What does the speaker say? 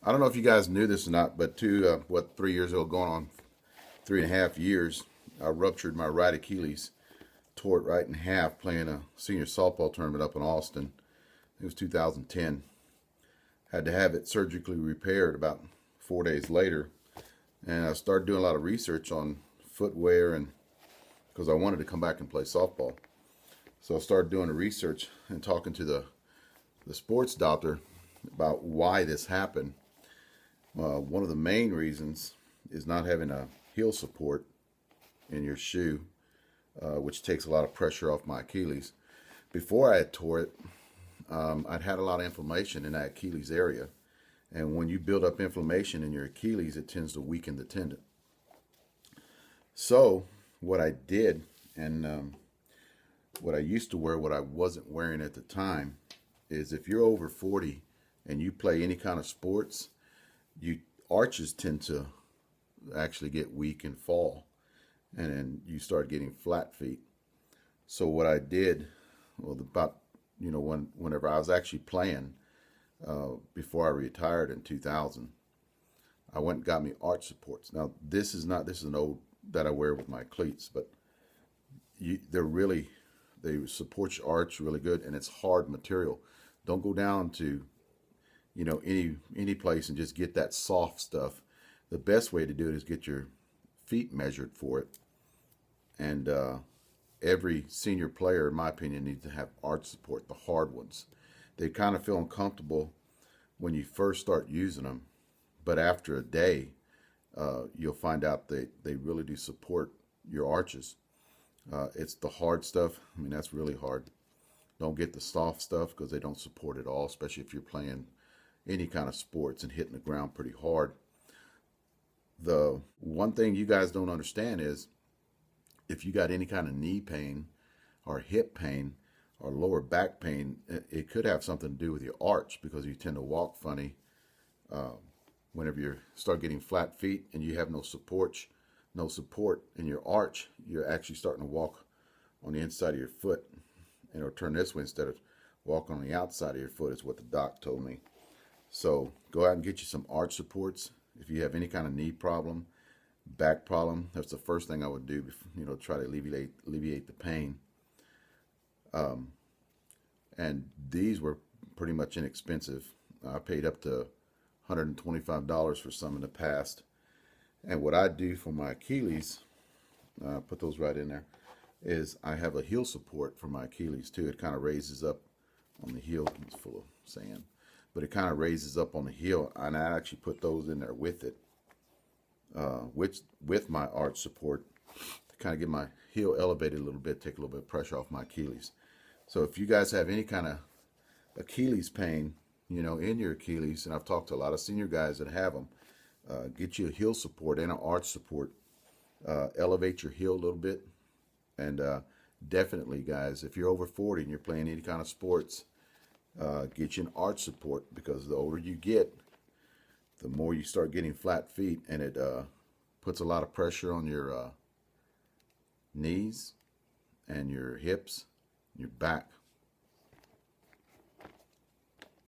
I don't know if you guys knew this or not, but 3 years ago, going on 3.5 years, I ruptured my right Achilles, tore it right in half playing a senior softball tournament up in Austin. It was 2010. Had to have it surgically repaired about 4 days later, and I started doing a lot of research on footwear, and because I wanted to come back and play softball. So I started doing the research and talking to the sports doctor about why this happened. One of the main reasons is not having a heel support in your shoe, which takes a lot of pressure off my Achilles. Before I had tore it, I'd had a lot of inflammation in that Achilles area. And when you build up inflammation in your Achilles, it tends to weaken the tendon. So what I did, and what I used to wear, what I wasn't wearing at the time, is if you're over 40 and you play any kind of sports, you arches tend to actually get weak and fall, and then you start getting flat feet. So what I did, well, whenever I was actually playing, before I retired in 2000, I went and got me arch supports. Now this is an old that I wear with my cleats, but they support your arch really good, and it's hard material. Don't go down to any place and just get that soft stuff. The best way to do it is get your feet measured for it. And every senior player, in my opinion, needs to have arch support, the hard ones. They kind of feel uncomfortable when you first start using them, but after a day, you'll find out they really do support your arches. It's the hard stuff. I mean, that's really hard. Don't get the soft stuff because they don't support it all, especially if you're playing any kind of sports and hitting the ground pretty hard. The one thing you guys don't understand is if you got any kind of knee pain or hip pain or lower back pain, it could have something to do with your arch, because you tend to walk funny whenever you start getting flat feet and you have no support in your arch. You're actually starting to walk on the inside of your foot, and it'll turn this way instead of walking on the outside of your foot, is what the doc told me. So go out and get you some arch supports. If you have any kind of knee problem, back problem, that's the first thing I would do, try to alleviate the pain. And these were pretty much inexpensive. I paid up to $125 for some in the past. And what I do for my Achilles, put those right in there, is I have a heel support for my Achilles too. It kind of raises up on the heel. It's full of sand, but it kind of raises up on the heel, and I actually put those in there with it, with my arch support, to kind of get my heel elevated a little bit, take a little bit of pressure off my Achilles. So if you guys have any kind of Achilles pain, in your Achilles, and I've talked to a lot of senior guys that have them, get you a heel support and an arch support. Elevate your heel a little bit. And definitely, guys, if you're over 40 and you're playing any kind of sports, get you an arch support, because the older you get, the more you start getting flat feet, and it puts a lot of pressure on your knees and your hips, and your back.